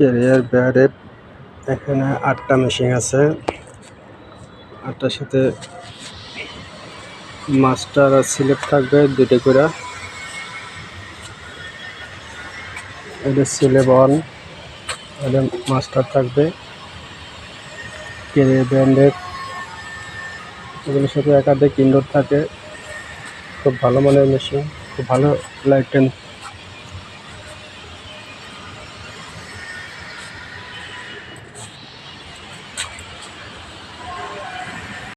Career ব্যারের এখানে 8টা machine আছে। 8টার সাথে মাস্টার আর সিলেট থাকবে 2টা করে। এটা সিলেব অন, এটা মাস্টার থাকবে ক্যারিয়ার ব্র্যান্ডের। এগুলোর সাথে একাধিক ইনডোর থাকে। খুব ভালো মানের মেশিন, খুব ভালো লাইট